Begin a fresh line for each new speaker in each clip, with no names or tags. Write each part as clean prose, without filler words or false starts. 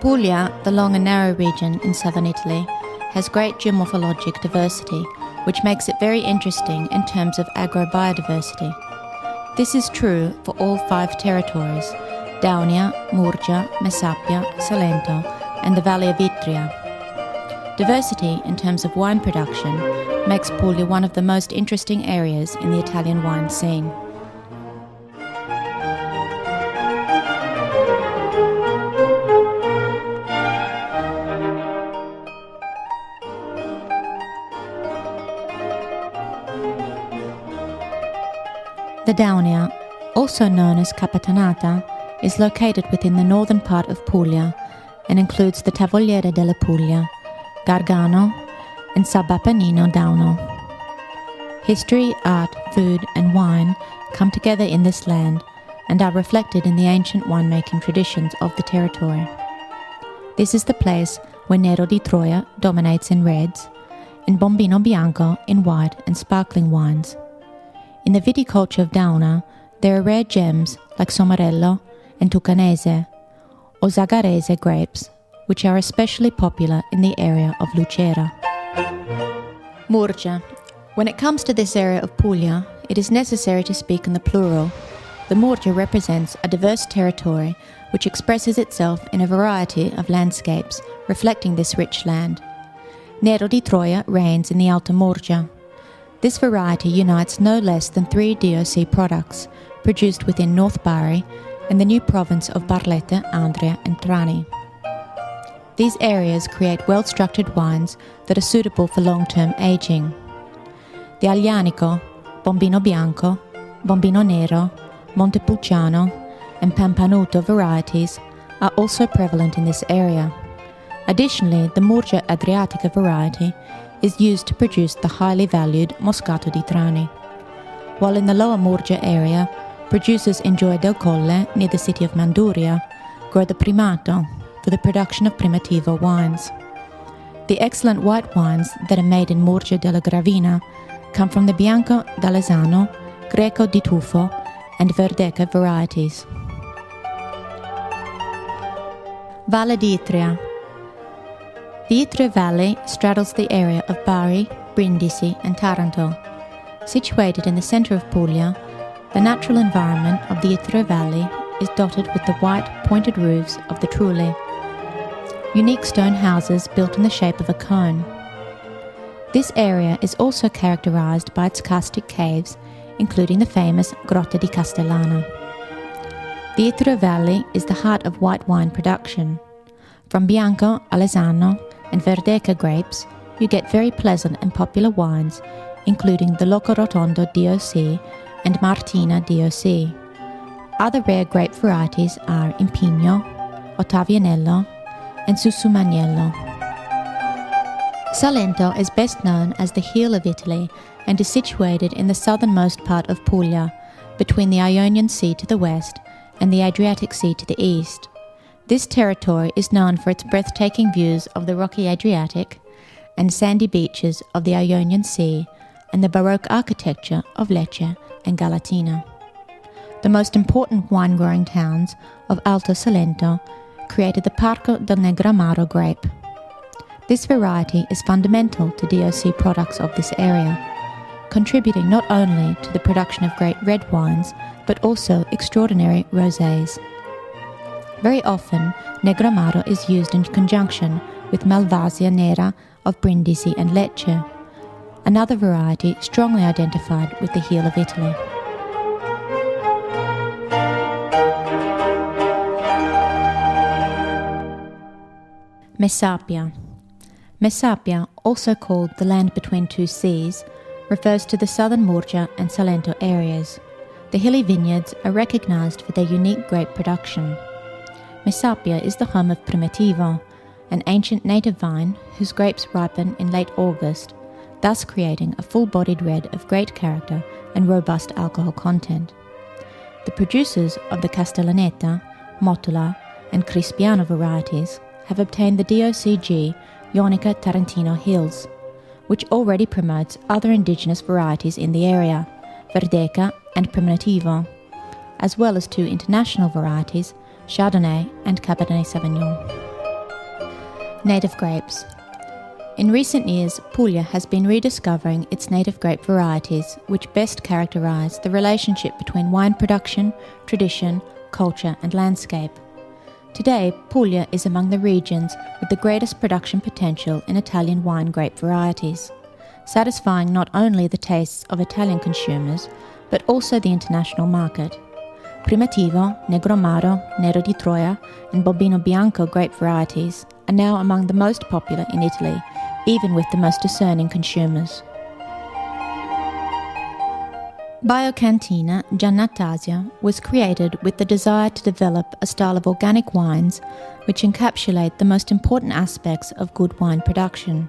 Puglia, the long and narrow region in southern Italy, has great geomorphologic diversity, which makes it very interesting in terms of agrobiodiversity. This is true for all 5 territories: Daunia, Murgia, Messapia, Salento, and the Valley of Istria. Diversity in terms of wine production makes Puglia one of the most interesting areas in the Italian wine scene. The Daunia, also known as Capitanata, is located within the northern part of Puglia and includes the Tavogliere della Puglia, Gargano, and Subappennino Dauno. History, art, food, and wine come together in this land and are reflected in the ancient winemaking traditions of the territory. This is the place where Nero di Troia dominates in reds, and Bombino Bianco in white and sparkling wines. In the viticulture of Dauna, there are rare gems like Somarello and Tucanese, or Zagarese grapes, which are especially popular in the area of Lucera. Murgia. When it comes to this area of Puglia, it is necessary to speak in the plural. The Murgia represents a diverse territory which expresses itself in a variety of landscapes reflecting this rich land. Nero di Troia reigns in the Alta Murgia. This variety unites no less than 3 DOC products produced within North Bari and the new province of Barletta, Andria and Trani. These areas create well-structured wines that are suitable for long-term aging. The Aglianico, Bombino Bianco, Bombino Nero, Montepulciano and Pampanuto varieties are also prevalent in this area. Additionally, the Murgia Adriatica variety is used to produce the highly valued Moscato di Trani. While in the lower Murgia area, producers in Gioia del Colle, near the city of Manduria, grow the Primato for the production of Primitivo wines. The excellent white wines that are made in Murgia della Gravina come from the Bianco d'Alesano, Greco di Tufo, and Verdeca varieties. Valle di Istria. The Istria Valley straddles the area of Bari, Brindisi and Taranto. Situated in the centre of Puglia, the natural environment of the Istria Valley is dotted with the white, pointed roofs of the Trulli. Unique stone houses built in the shape of a cone. This area is also characterised by its karstic caves, including the famous Grotta di Castellana. The Istria Valley is the heart of white wine production. From Bianco, Alesano and Verdeca grapes, you get very pleasant and popular wines, including the Loco Rotondo DOC and Martina DOC. Other rare grape varieties are Impigno, Ottavianello, and Susumaniello. Salento is best known as the heel of Italy and is situated in the southernmost part of Puglia, between the Ionian Sea to the west and the Adriatic Sea to the east. This territory is known for its breathtaking views of the rocky Adriatic and sandy beaches of the Ionian Sea and the Baroque architecture of Lecce and Galatina. The most important wine-growing towns of Alto Salento created the Parco del Negramaro grape. This variety is fundamental to DOC products of this area, contributing not only to the production of great red wines, but also extraordinary rosés. Very often, Negramaro is used in conjunction with Malvasia Nera of Brindisi and Lecce, another variety strongly identified with the heel of Italy. Messapia. Messapia, also called the land between two seas, refers to the southern Murgia and Salento areas. The hilly vineyards are recognized for their unique grape production. Messapia is the home of Primitivo, an ancient native vine whose grapes ripen in late August, thus creating a full-bodied red of great character and robust alcohol content. The producers of the Castellaneta, Motola, and Crispiano varieties have obtained the DOCG Ionica Tarantino Hills, which already promotes other indigenous varieties in the area, Verdeca and Primitivo, as well as 2 international varieties, Chardonnay and Cabernet Sauvignon. Native grapes. In recent years, Puglia has been rediscovering its native grape varieties, which best characterise the relationship between wine production, tradition, culture and landscape. Today, Puglia is among the regions with the greatest production potential in Italian wine grape varieties, satisfying not only the tastes of Italian consumers, but also the international market. Primitivo, Negro Amaro, Nero di Troia and Bobino Bianco grape varieties are now among the most popular in Italy, even with the most discerning consumers. Biocantina Giannattasio was created with the desire to develop a style of organic wines which encapsulate the most important aspects of good wine production.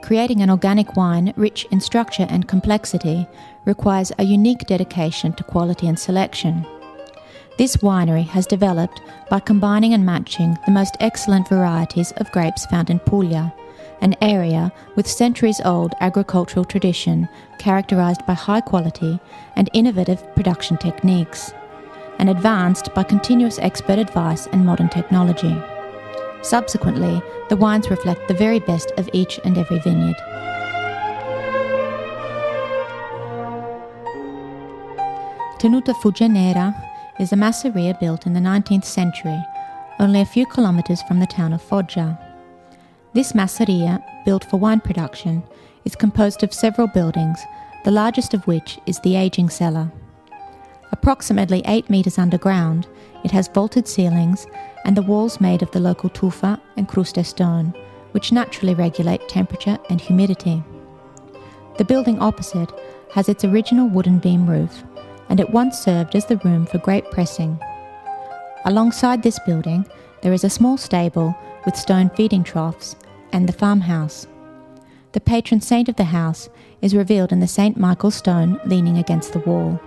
Creating an organic wine rich in structure and complexity requires a unique dedication to quality and selection. This winery has developed by combining and matching the most excellent varieties of grapes found in Puglia, an area with centuries-old agricultural tradition characterised by high quality and innovative production techniques, and advanced by continuous expert advice and modern technology. Subsequently, the wines reflect the very best of each and every vineyard. Tenuta Fujanera is a masseria built in the 19th century, only a few kilometres from the town of Foggia. This masseria, built for wine production, is composed of several buildings, the largest of which is the aging cellar. Approximately 8 metres underground, it has vaulted ceilings and the walls made of the local tufa and cruste stone, which naturally regulate temperature and humidity. The building opposite has its original wooden beam roof, and it once served as the room for grape pressing. Alongside this building, there is a small stable with stone feeding troughs and the farmhouse. The patron saint of the house is revealed in the St. Michael stone leaning against the wall,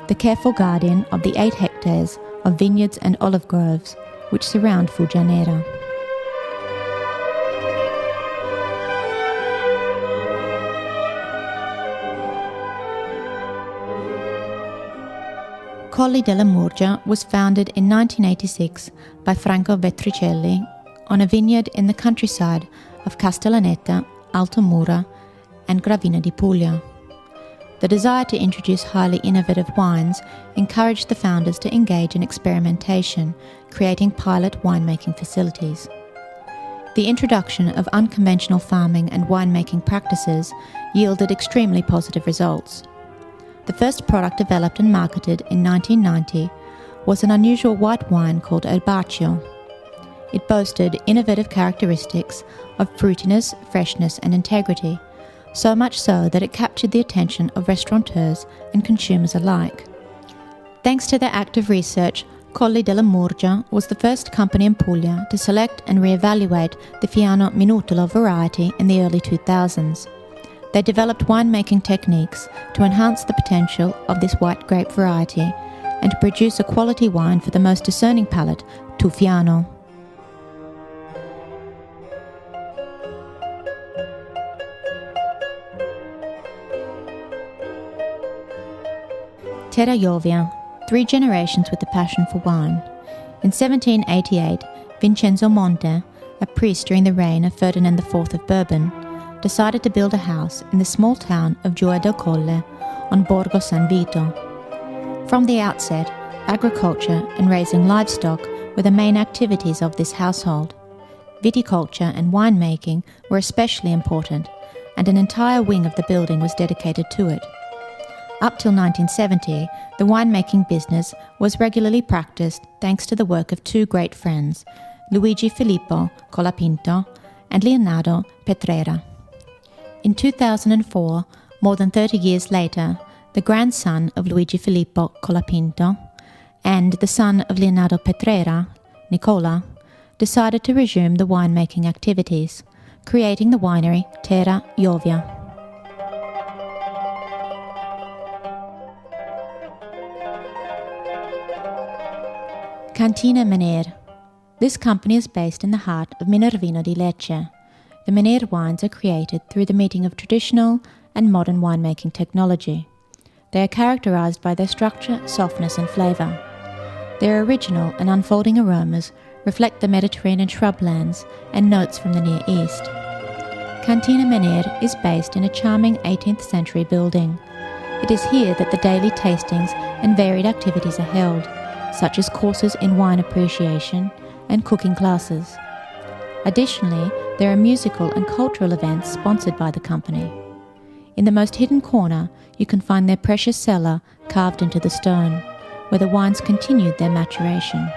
the careful guardian of the 8 hectares of vineyards and olive groves which surround Fujanera. Colli Della Murgia was founded in 1986 by Franco Vetricelli on a vineyard in the countryside of Castellaneta, Alto Mura and Gravina di Puglia. The desire to introduce highly innovative wines encouraged the founders to engage in experimentation, creating pilot winemaking facilities. The introduction of unconventional farming and winemaking practices yielded extremely positive results. The first product developed and marketed in 1990 was an unusual white wine called Herbaceo. It boasted innovative characteristics of fruitiness, freshness and integrity, so much so that it captured the attention of restaurateurs and consumers alike. Thanks to their active research, Colli Della Murgia was the first company in Puglia to select and re-evaluate the Fiano Minutolo variety in the early 2000s. They developed winemaking techniques to enhance the potential of this white grape variety and to produce a quality wine for the most discerning palate, Fiano. Terra Jovia, 3 generations with a passion for wine. In 1788, Vincenzo Monte, a priest during the reign of Ferdinand IV of Bourbon, decided to build a house in the small town of Gioia del Colle on Borgo San Vito. From the outset, agriculture and raising livestock were the main activities of this household. Viticulture and winemaking were especially important, and an entire wing of the building was dedicated to it. Up till 1970, the winemaking business was regularly practiced thanks to the work of 2 great friends, Luigi Filippo Colapinto and Leonardo Petrera. In 2004, more than 30 years later, the grandson of Luigi Filippo Colapinto and the son of Leonardo Petrera, Nicola, decided to resume the winemaking activities, creating the winery Terra Jovia. Cantina Mener. This company is based in the heart of Minervino di Lecce. The Mener wines are created through the meeting of traditional and modern winemaking technology. They are characterized by their structure, softness and flavor. Their original and unfolding aromas reflect the Mediterranean shrublands and notes from the Near East. Cantina Menir is based in a charming 18th century building. It is here that the daily tastings and varied activities are held, such as courses in wine appreciation and cooking classes. Additionally, there are musical and cultural events sponsored by the company. In the most hidden corner, you can find their precious cellar carved into the stone, where the wines continued their maturation.